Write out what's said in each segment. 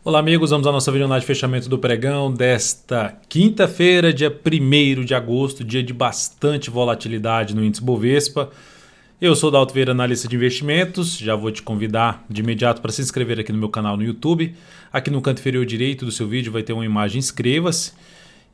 Olá amigos, vamos à nossa videoanálise de fechamento do pregão desta quinta-feira, dia 1º de agosto, dia de bastante volatilidade no índice Bovespa. Eu sou o Dalto Vieira, analista de investimentos, já vou te convidar de imediato para se inscrever aqui no meu canal no YouTube. Aqui no canto inferior direito do seu vídeo vai ter uma imagem inscreva-se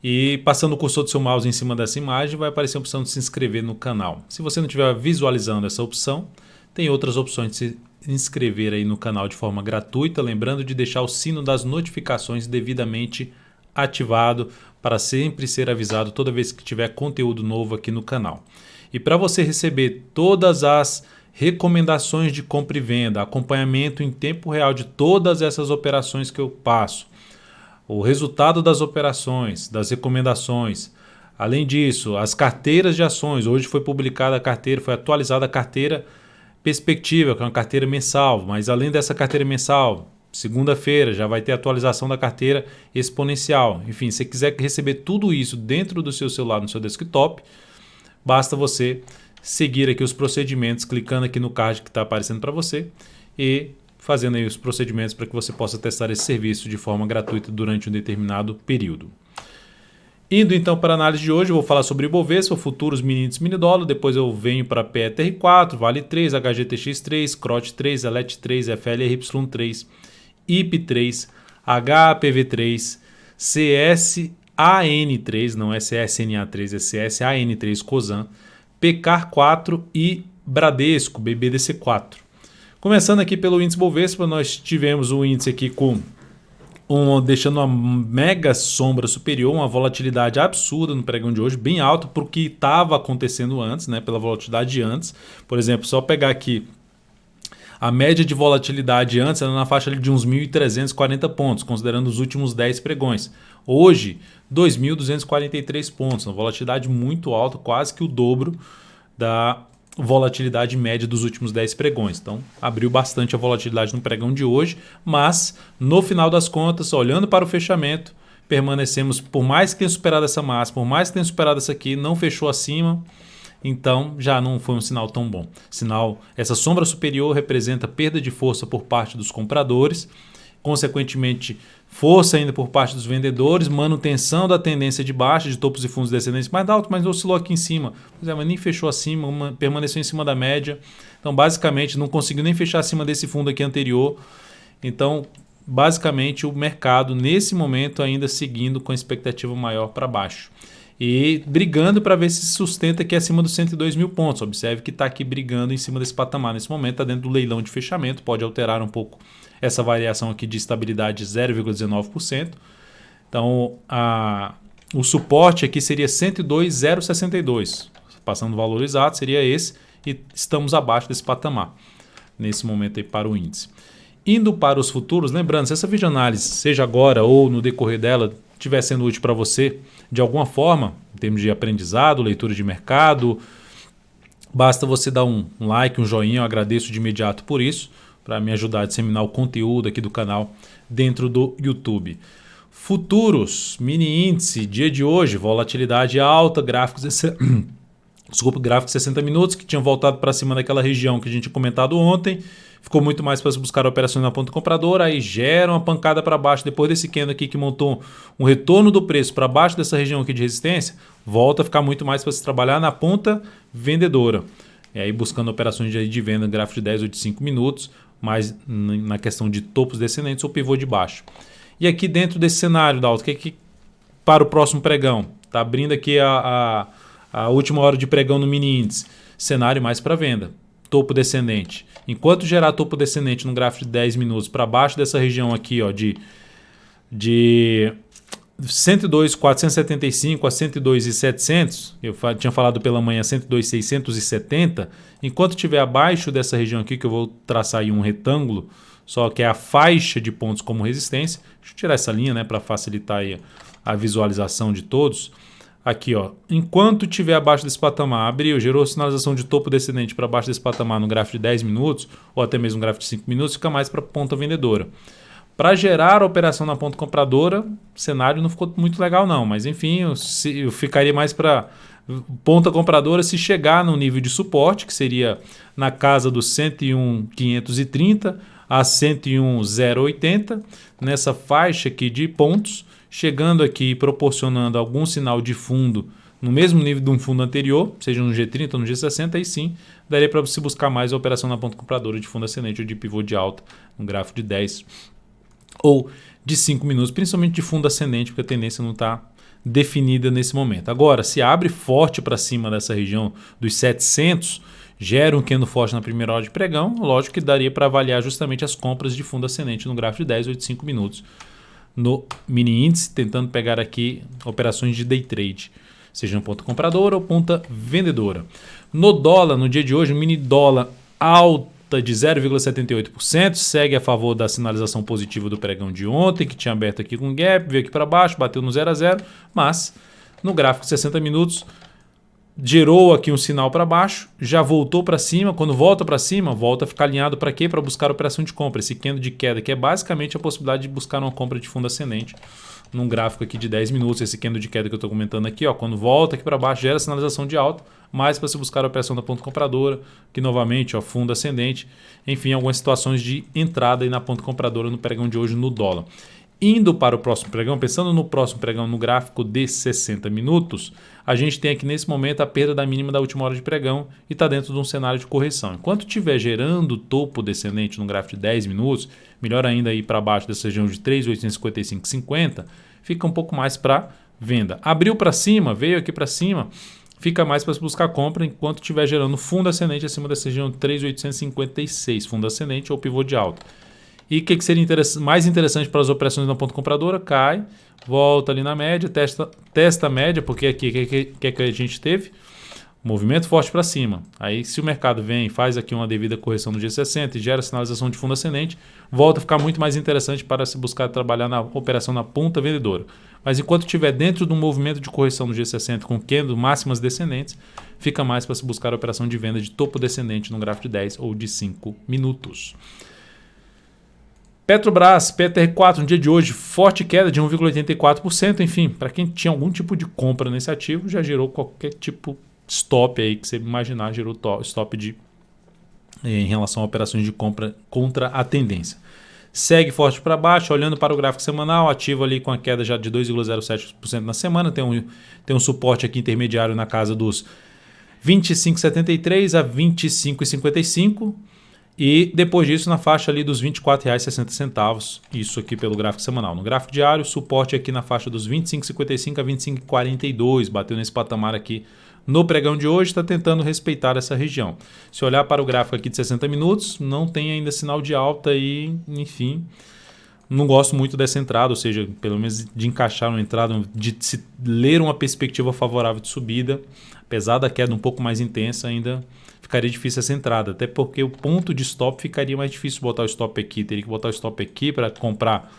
e passando o cursor do seu mouse em cima dessa imagem vai aparecer a opção de se inscrever no canal. Se você não estiver visualizando essa opção, tem outras opções de se inscrever aí no canal de forma gratuita, lembrando de deixar o sino das notificações devidamente ativado para sempre ser avisado toda vez que tiver conteúdo novo aqui no canal. E para você receber todas as recomendações de compra e venda, acompanhamento em tempo real de todas essas operações que eu passo, o resultado das operações, das recomendações, além disso, as carteiras de ações, hoje foi publicada a carteira, foi atualizada a carteira Perspectiva, que é uma carteira mensal, mas além dessa carteira mensal, segunda-feira já vai ter atualização da carteira exponencial. Enfim, se você quiser receber tudo isso dentro do seu celular, no seu desktop, basta você seguir aqui os procedimentos, clicando aqui no card que está aparecendo para você e fazendo aí os procedimentos para que você possa testar esse serviço de forma gratuita durante um determinado período. Indo então para a análise de hoje, eu vou falar sobre Ibovespa, futuros, mini índice, mini dólar, depois eu venho para PETR4, Vale 3, HGTX3, CROT 3, ELET 3, FLRY3, IP3, HPV3, CSAN3, não é CSNA3, é CSAN3, COSAN, PECAR4 e Bradesco, BBDC4. Começando aqui pelo índice Bovespa, nós tivemos o índice aqui deixando uma mega sombra superior, uma volatilidade absurda no pregão de hoje, bem alta para o que estava acontecendo antes, né, pela volatilidade de antes. Por exemplo, só pegar aqui a média de volatilidade antes era na faixa de uns 1.340 pontos, considerando os últimos 10 pregões. Hoje, 2.243 pontos, uma volatilidade muito alta, quase que o dobro da volatilidade média dos últimos 10 pregões. Então, abriu bastante a volatilidade no pregão de hoje, mas no final das contas, olhando para o fechamento, permanecemos, por mais que tenha superado essa máxima, por mais que tenha superado essa aqui, não fechou acima, então já não foi um sinal tão bom. Essa sombra superior representa perda de força por parte dos compradores, consequentemente, força ainda por parte dos vendedores, manutenção da tendência de baixa de topos e fundos descendentes mais alto, mas oscilou aqui em cima. Pois é, mas nem fechou acima, permaneceu em cima da média. Então, basicamente, não conseguiu nem fechar acima desse fundo aqui anterior. Então, basicamente, o mercado, nesse momento, ainda seguindo com a expectativa maior para baixo. E brigando para ver se sustenta aqui acima dos 102 mil pontos. Observe que está aqui brigando em cima desse patamar nesse momento, está dentro do leilão de fechamento, pode alterar um pouco essa variação aqui de estabilidade de 0,19%. Então, o suporte aqui seria 102,062. Passando o valor exato, seria esse, e estamos abaixo desse patamar, nesse momento aí para o índice. Indo para os futuros, lembrando, se essa videoanálise, seja agora ou no decorrer dela, estiver sendo útil para você de alguma forma, em termos de aprendizado, leitura de mercado, basta você dar um like, um joinha, eu agradeço de imediato por isso, para me ajudar a disseminar o conteúdo aqui do canal dentro do YouTube. Futuros, mini índice, dia de hoje, volatilidade alta, gráficos 60 minutos, que tinham voltado para cima daquela região que a gente tinha comentado ontem, ficou muito mais para buscar operações na ponta compradora, aí gera uma pancada para baixo, depois desse candle aqui que montou um retorno do preço para baixo dessa região aqui de resistência, volta a ficar muito mais para se trabalhar na ponta vendedora. E aí buscando operações de venda, gráfico de 10 ou de 5 minutos, mas na questão de topos descendentes ou pivô de baixo. E aqui dentro desse cenário, Dalton, que para o próximo pregão? Está abrindo aqui a última hora de pregão no mini índice. Cenário mais para venda. Topo descendente. Enquanto gerar topo descendente no gráfico de 10 minutos para baixo dessa região aqui, ó, de 102.475 a 102.700, eu tinha falado pela manhã 102.670, enquanto estiver abaixo dessa região aqui, que eu vou traçar aí um retângulo, só que é a faixa de pontos como resistência, deixa eu tirar essa linha, né, para facilitar aí a visualização de todos. Aqui, ó, enquanto estiver abaixo desse patamar, abriu, gerou sinalização de topo descendente para baixo desse patamar no gráfico de 10 minutos, ou até mesmo no gráfico de 5 minutos, fica mais para a ponta vendedora. Para gerar a operação na ponta compradora, o cenário não ficou muito legal não, mas enfim, eu ficaria mais para ponta compradora se chegar no nível de suporte, que seria na casa dos 101.530, a 101,080 nessa faixa aqui de pontos, chegando aqui e proporcionando algum sinal de fundo no mesmo nível de um fundo anterior, seja no G30 ou no G60, aí sim daria para se buscar mais a operação na ponta compradora de fundo ascendente ou de pivô de alta, um gráfico de 10 ou de 5 minutos, principalmente de fundo ascendente, porque a tendência não está definida nesse momento. Agora, se abre forte para cima dessa região dos 700, gera um candle forte na primeira hora de pregão, lógico que daria para avaliar justamente as compras de fundo ascendente no gráfico de 10 ou de 5 minutos no mini índice, tentando pegar aqui operações de day trade, seja no ponta compradora ou ponta vendedora. No dólar, no dia de hoje, o mini dólar alta de 0,78%, segue a favor da sinalização positiva do pregão de ontem, que tinha aberto aqui com gap, veio aqui para baixo, bateu no 0 a 0, mas no gráfico de 60 minutos gerou aqui um sinal para baixo, já voltou para cima. Quando volta para cima, volta a ficar alinhado para quê? Para buscar operação de compra. Esse candle de queda, que é basicamente a possibilidade de buscar uma compra de fundo ascendente num gráfico aqui de 10 minutos. Esse candle de queda que eu estou comentando aqui, ó, quando volta aqui para baixo, gera sinalização de alta, mais para se buscar a operação da ponta compradora, que novamente, ó, fundo ascendente. Enfim, algumas situações de entrada aí na ponta compradora no pregão de hoje no dólar. Indo para o próximo pregão, pensando no próximo pregão no gráfico de 60 minutos, a gente tem aqui nesse momento a perda da mínima da última hora de pregão e está dentro de um cenário de correção. Enquanto estiver gerando topo descendente no gráfico de 10 minutos, melhor ainda ir para baixo dessa região de 3.855,50, fica um pouco mais para venda. Abriu para cima, veio aqui para cima, fica mais para buscar compra enquanto estiver gerando fundo ascendente acima dessa região de 3.856, fundo ascendente ou pivô de alta. E o que seria mais interessante para as operações na ponta compradora? Cai, volta ali na média, testa a média, porque aqui que a gente teve movimento forte para cima. Aí se o mercado vem e faz aqui uma devida correção no G60 e gera sinalização de fundo ascendente, volta a ficar muito mais interessante para se buscar trabalhar na operação na ponta vendedora. Mas enquanto estiver dentro de um movimento de correção no G60 com candle máximas descendentes, fica mais para se buscar a operação de venda de topo descendente no gráfico de 10 ou de 5 minutos. Petrobras, PTR4, no dia de hoje, forte queda de 1,84%. Enfim, para quem tinha algum tipo de compra nesse ativo, já gerou qualquer tipo de stop aí que você imaginar, gerou stop em relação a operações de compra contra a tendência. Segue forte para baixo, olhando para o gráfico semanal, ativo ali com a queda já de 2,07% na semana. Tem um suporte aqui intermediário na casa dos 25,73 a 25,55. E depois disso na faixa ali dos R$ 24,60, isso aqui pelo gráfico semanal. No gráfico diário, suporte aqui na faixa dos 25,55 a 25,42, bateu nesse patamar aqui no pregão de hoje, está tentando respeitar essa região. Se olhar para o gráfico aqui de 60 minutos, não tem ainda sinal de alta e, enfim, não gosto muito dessa entrada, ou seja, pelo menos de encaixar uma entrada, de se ler uma perspectiva favorável de subida, apesar da queda um pouco mais intensa ainda, ficaria difícil essa entrada, até porque o ponto de stop ficaria mais difícil botar o stop aqui. Teria que botar o stop aqui para comprar,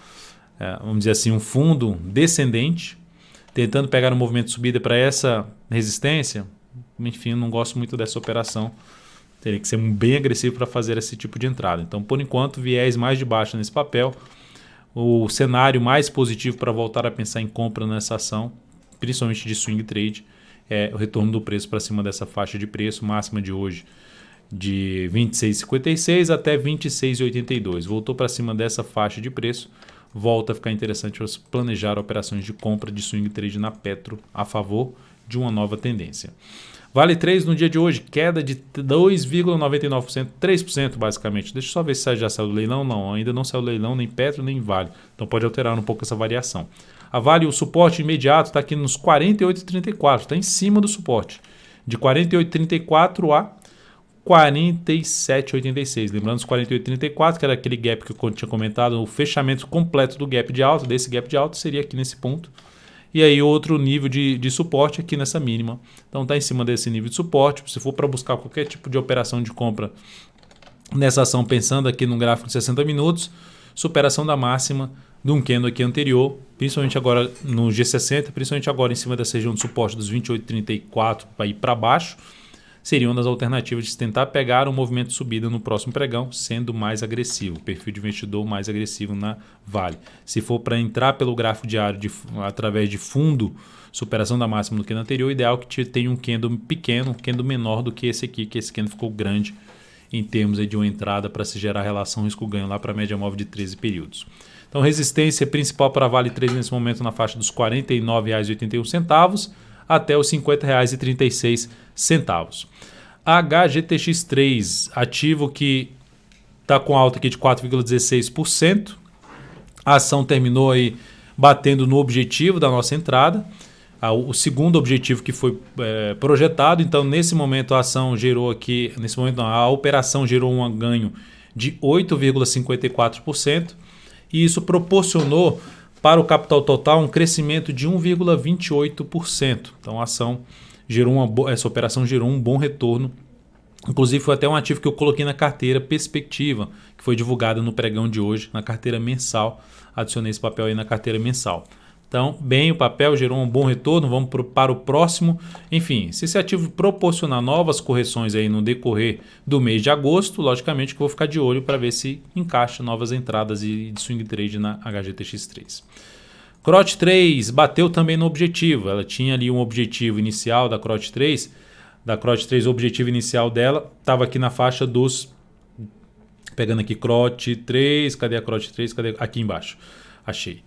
vamos dizer assim, um fundo descendente, tentando pegar um movimento de subida para essa resistência. Enfim, não gosto muito dessa operação. Teria que ser bem agressivo para fazer esse tipo de entrada. Então, por enquanto, viés mais de baixo nesse papel. O cenário mais positivo para voltar a pensar em compra nessa ação, principalmente de swing trade, é o retorno do preço para cima dessa faixa de preço máxima de hoje de 26,56 até 26,82. Voltou para cima dessa faixa de preço, volta a ficar interessante planejar operações de compra de swing trade na Petro a favor de uma nova tendência. Vale 3 no dia de hoje, queda de 2,99%, 3% basicamente. Deixa eu só ver se já saiu do leilão. Não, ainda não saiu do leilão, nem Petro, nem Vale. Então pode alterar um pouco essa variação. A Vale, o suporte imediato está aqui nos 48,34, está em cima do suporte. De 48,34 a 47,86. Lembrando os 48,34, que era aquele gap que eu tinha comentado, o fechamento completo do gap de alta, desse gap de alta seria aqui nesse ponto. E aí outro nível de suporte aqui nessa mínima. Então está em cima desse nível de suporte. Se for para buscar qualquer tipo de operação de compra nessa ação, pensando aqui no gráfico de 60 minutos, superação da máxima de um candle aqui anterior, principalmente agora no G60, principalmente agora em cima dessa região de suporte dos 28,34 para ir para baixo, seria uma das alternativas de tentar pegar um movimento de subida no próximo pregão, sendo mais agressivo, perfil de investidor mais agressivo na Vale. Se for para entrar pelo gráfico diário através de fundo, superação da máxima do candle anterior, o ideal é que tenha um candle pequeno, um candle menor do que esse aqui, que esse candle ficou grande em termos aí de uma entrada para se gerar relação risco-ganho lá para a média móvel de 13 períodos. Então, resistência principal para Vale 3 nesse momento na faixa dos R$ 49,81 até os R$ 50,36. HGTX3, ativo que está com alta aqui de 4,16%. A ação terminou aí batendo no objetivo da nossa entrada, o segundo objetivo que foi projetado. Então, nesse momento, a ação gerou aqui, a operação gerou um ganho de 8,54%. E isso proporcionou para o capital total um crescimento de 1,28%. Então, essa operação gerou um bom retorno. Inclusive, foi até um ativo que eu coloquei na carteira Perspectiva, que foi divulgada no pregão de hoje, na carteira mensal. Adicionei esse papel aí na carteira mensal. Então, bem, o papel gerou um bom retorno, vamos para o próximo. Enfim, se esse ativo proporcionar novas correções aí no decorrer do mês de agosto, logicamente que eu vou ficar de olho para ver se encaixa novas entradas de swing trade na HGTX3. CROT 3 bateu também no objetivo, ela tinha ali um objetivo inicial da CROT 3, o objetivo inicial dela estava aqui na faixa dos... Pegando aqui CROT 3, cadê a CROT 3? Aqui embaixo, achei.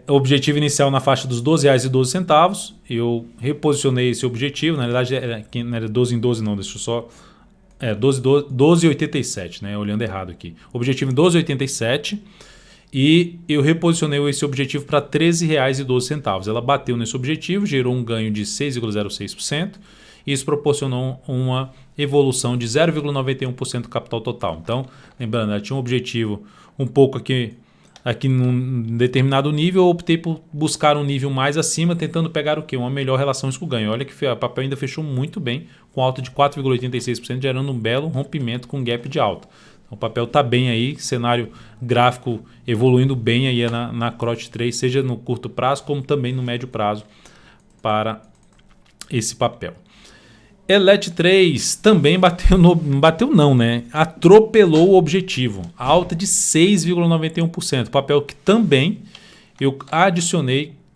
O objetivo inicial na faixa dos R$ 12,12. Eu reposicionei esse objetivo. Na verdade, não era 12 em 12, não. Deixa eu só... 12,87, né? Olhando errado aqui. Objetivo em 12,87. E eu reposicionei esse objetivo para R$ 13,12. Ela bateu nesse objetivo, gerou um ganho de 6,06%. E isso proporcionou uma evolução de 0,91% do capital total. Então, lembrando, ela tinha um objetivo um pouco aqui num determinado nível, eu optei por buscar um nível mais acima, tentando pegar o quê? Uma melhor relação risco-ganho. Olha que o papel ainda fechou muito bem, com alta de 4,86%, gerando um belo rompimento com gap de alta. Então, o papel está bem aí, cenário gráfico evoluindo bem aí na CROT 3, seja no curto prazo, como também no médio prazo para esse papel. ELET 3 também atropelou o objetivo, alta de 6,91%, papel que também eu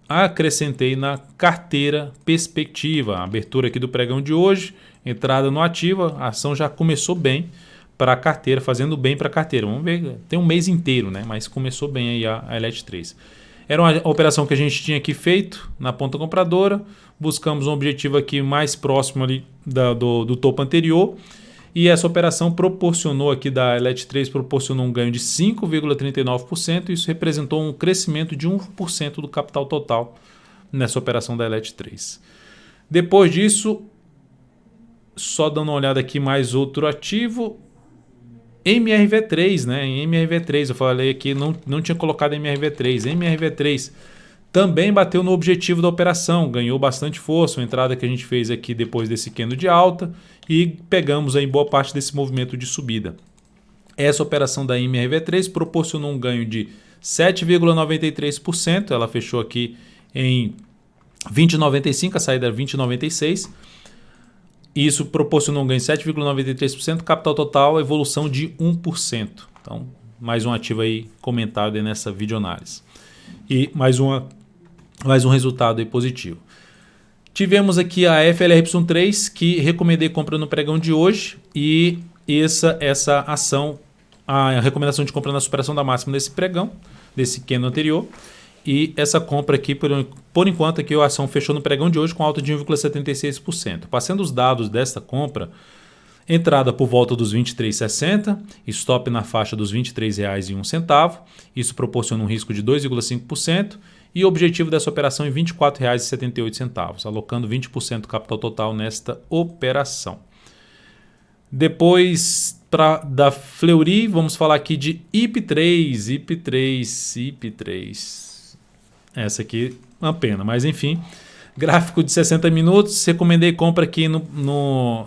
acrescentei na carteira Perspectiva. A abertura aqui do pregão de hoje, entrada no ativo, a ação já começou bem para a carteira, fazendo bem para a carteira. Vamos ver, tem um mês inteiro, né? Mas começou bem aí a ELET 3. Era uma operação que a gente tinha aqui feito na ponta compradora. Buscamos um objetivo aqui mais próximo ali do topo anterior. E essa operação proporcionou aqui da ELET 3, proporcionou um ganho de 5,39%. Isso representou um crescimento de 1% do capital total nessa operação da ELET 3. Depois disso, só dando uma olhada aqui mais outro ativo... MRV3, né? Em MRV3, eu falei aqui, não tinha colocado MRV3. MRV3 também bateu no objetivo da operação, ganhou bastante força, uma entrada que a gente fez aqui depois desse candle de alta e pegamos aí boa parte desse movimento de subida. Essa operação da MRV3 proporcionou um ganho de 7,93%, ela fechou aqui em 20,95, a saída era 20,96%. Isso proporcionou um ganho de 7,93%, capital total, evolução de 1%. Então, mais um ativo aí comentado aí nessa videoanálise. E mais um resultado aí positivo. Tivemos aqui a FLRY3, que recomendei compra no pregão de hoje. E essa ação, a recomendação de compra na superação da máxima desse pregão, desse candle anterior. E essa compra aqui, por enquanto, aqui a ação fechou no pregão de hoje com alta de 1,76%. Passando os dados desta compra, entrada por volta dos R$ 23,60, stop na faixa dos R$ 23,01. Isso proporciona um risco de 2,5%. E o objetivo dessa operação é R$ 24,78, alocando 20% do capital total nesta operação. Depois da Fleury, vamos falar aqui de IP3. Essa aqui é uma pena, mas enfim. Gráfico de 60 minutos, recomendei compra aqui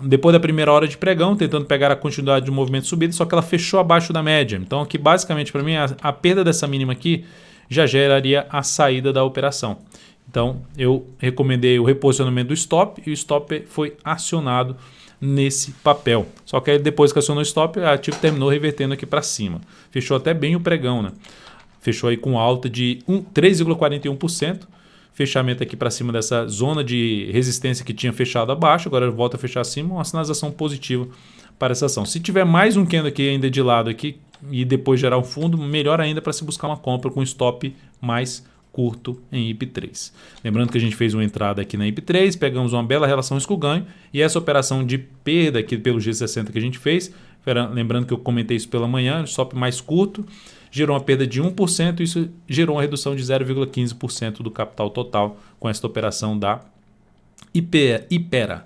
depois da primeira hora de pregão, tentando pegar a continuidade do movimento de subida, só que ela fechou abaixo da média. Então aqui basicamente para mim a perda dessa mínima aqui já geraria a saída da operação. Então eu recomendei o reposicionamento do stop e o stop foi acionado nesse papel. Só que aí depois que acionou o stop, o ativo terminou revertendo aqui para cima. Fechou até bem o pregão, né? Fechou aí com alta de 3,41%. Fechamento aqui para cima dessa zona de resistência que tinha fechado abaixo. Agora volta a fechar acima. Uma sinalização positiva para essa ação. Se tiver mais um candle aqui ainda de lado aqui e depois gerar um fundo, melhor ainda para se buscar uma compra com stop mais curto em IP3. Lembrando que a gente fez uma entrada aqui na IP3, pegamos uma bela relação risco-ganho e essa operação de perda aqui pelo G60 que a gente fez, lembrando que eu comentei isso pela manhã, stop mais curto, gerou uma perda de 1%, isso gerou uma redução de 0,15% do capital total com esta operação da Hypera.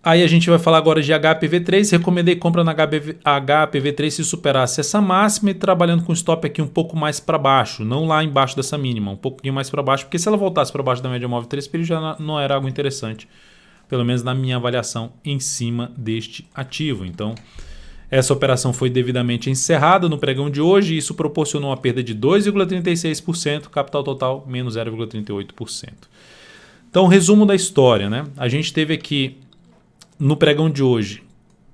Aí a gente vai falar agora de HPV3. Recomendei compra na HPV3 se superasse essa máxima e trabalhando com stop aqui um pouco mais para baixo, não lá embaixo dessa mínima, um pouquinho mais para baixo, porque se ela voltasse para baixo da média móvel 3 períodos já não era algo interessante, pelo menos na minha avaliação em cima deste ativo. Então, essa operação foi devidamente encerrada no pregão de hoje e isso proporcionou uma perda de 2,36%, capital total menos 0,38%. Então, resumo da história, né? A gente teve aqui no pregão de hoje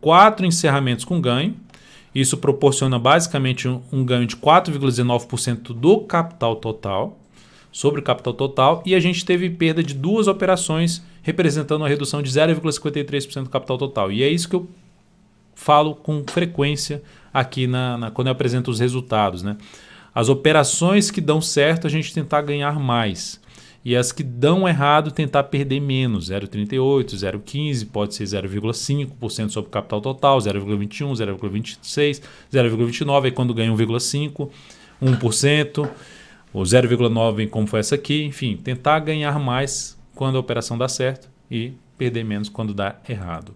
4 encerramentos com ganho. Isso proporciona basicamente um ganho de 4,19% do capital total, sobre o capital total, e a gente teve perda de 2 operações, representando uma redução de 0,53% do capital total. E é isso que eu falo com frequência aqui quando eu apresento os resultados, né? As operações que dão certo, a gente tentar ganhar mais. E as que dão errado, tentar perder menos, 0,38%, 0,15%, pode ser 0,5% sobre o capital total, 0,21%, 0,26%, 0,29%, aí quando ganha 1,5%, 1%, ou 0,9% como foi essa aqui, enfim, tentar ganhar mais quando a operação dá certo e perder menos quando dá errado.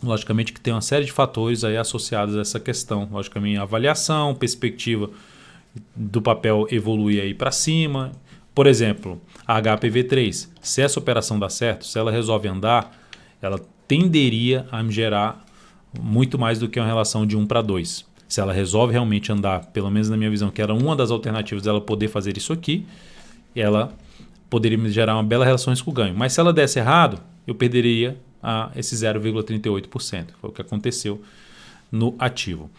Logicamente que tem uma série de fatores aí associados a essa questão, logicamente avaliação, perspectiva do papel evoluir aí para cima. Por exemplo, a HPV3, se essa operação dá certo, se ela resolve andar, ela tenderia a me gerar muito mais do que uma relação de 1 para 2. Se ela resolve realmente andar, pelo menos na minha visão, que era uma das alternativas dela poder fazer isso aqui, ela poderia me gerar uma bela relação risco-ganho. Mas se ela desse errado, eu perderia esse 0,38%. Foi o que aconteceu no ativo.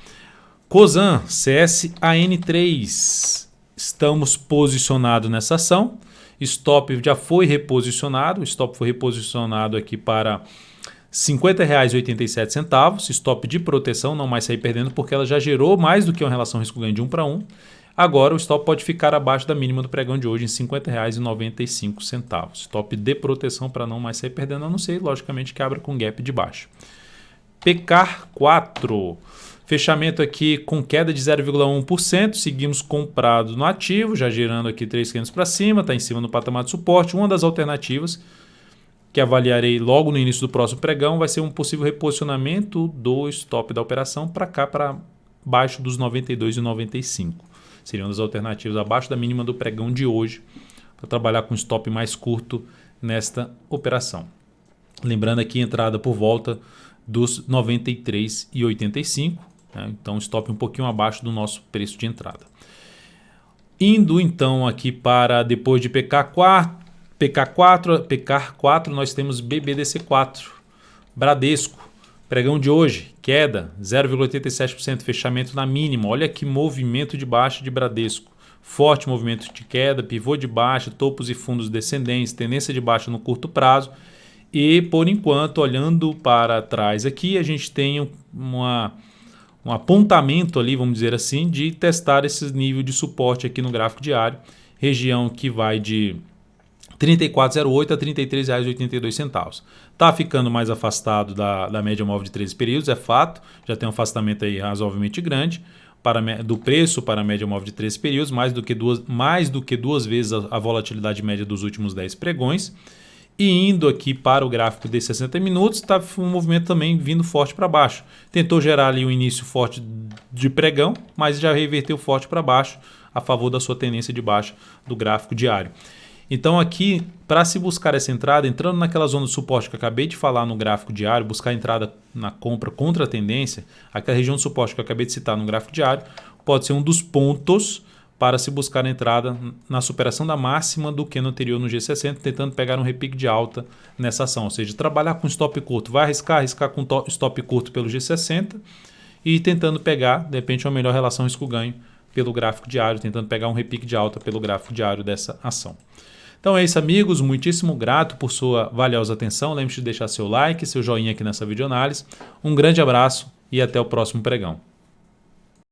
Cosan, CSAN3. Estamos posicionados nessa ação. Stop já foi reposicionado. O stop foi reposicionado aqui para R$ 50,87. Stop de proteção, não mais sair perdendo, porque ela já gerou mais do que uma relação risco-ganho de 1 para 1. Agora o stop pode ficar abaixo da mínima do pregão de hoje em R$ 50,95. Stop de proteção para não mais sair perdendo, a não ser, logicamente, que abra com gap de baixo. PECAR 4. Fechamento aqui com queda de 0,1%, seguimos comprado no ativo, já girando aqui 3,500 para cima, está em cima do patamar de suporte. Uma das alternativas que avaliarei logo no início do próximo pregão vai ser um possível reposicionamento do stop da operação para cá, para baixo dos 92,95. Seriam das alternativas abaixo da mínima do pregão de hoje, para trabalhar com stop mais curto nesta operação. Lembrando aqui a entrada por volta dos 93,85. Então, stop um pouquinho abaixo do nosso preço de entrada. Indo então aqui para depois de PECAR 4, nós temos BBDC4, Bradesco, pregão de hoje, queda 0,87%, fechamento na mínima. Olha que movimento de baixa de Bradesco, forte movimento de queda, pivô de baixa, topos e fundos descendentes, tendência de baixa no curto prazo. E por enquanto, olhando para trás aqui, a gente tem um apontamento ali, vamos dizer assim, de testar esse nível de suporte aqui no gráfico diário, região que vai de R$ 34,08 a R$ 33,82. Está ficando mais afastado da média móvel de 13 períodos, é fato, já tem um afastamento aí razoavelmente grande do preço para a média móvel de 13 períodos, mais do que duas vezes a volatilidade média dos últimos 10 pregões. E indo aqui para o gráfico de 60 minutos, está um movimento também vindo forte para baixo. Tentou gerar ali um início forte de pregão, mas já reverteu forte para baixo a favor da sua tendência de baixa do gráfico diário. Então aqui, para se buscar essa entrada, entrando naquela zona de suporte que eu acabei de falar no gráfico diário, buscar a entrada na compra contra a tendência, aquela região de suporte que eu acabei de citar no gráfico diário, pode ser um dos pontos para se buscar a entrada na superação da máxima do que no anterior no G60, tentando pegar um repique de alta nessa ação. Ou seja, trabalhar com stop curto, vai arriscar com stop curto pelo G60 e tentando pegar, de repente, uma melhor relação risco-ganho pelo gráfico diário, tentando pegar um repique de alta pelo gráfico diário dessa ação. Então é isso, amigos. Muitíssimo grato por sua valiosa atenção. Lembre-se de deixar seu like, seu joinha aqui nessa videoanálise. Um grande abraço e até o próximo pregão.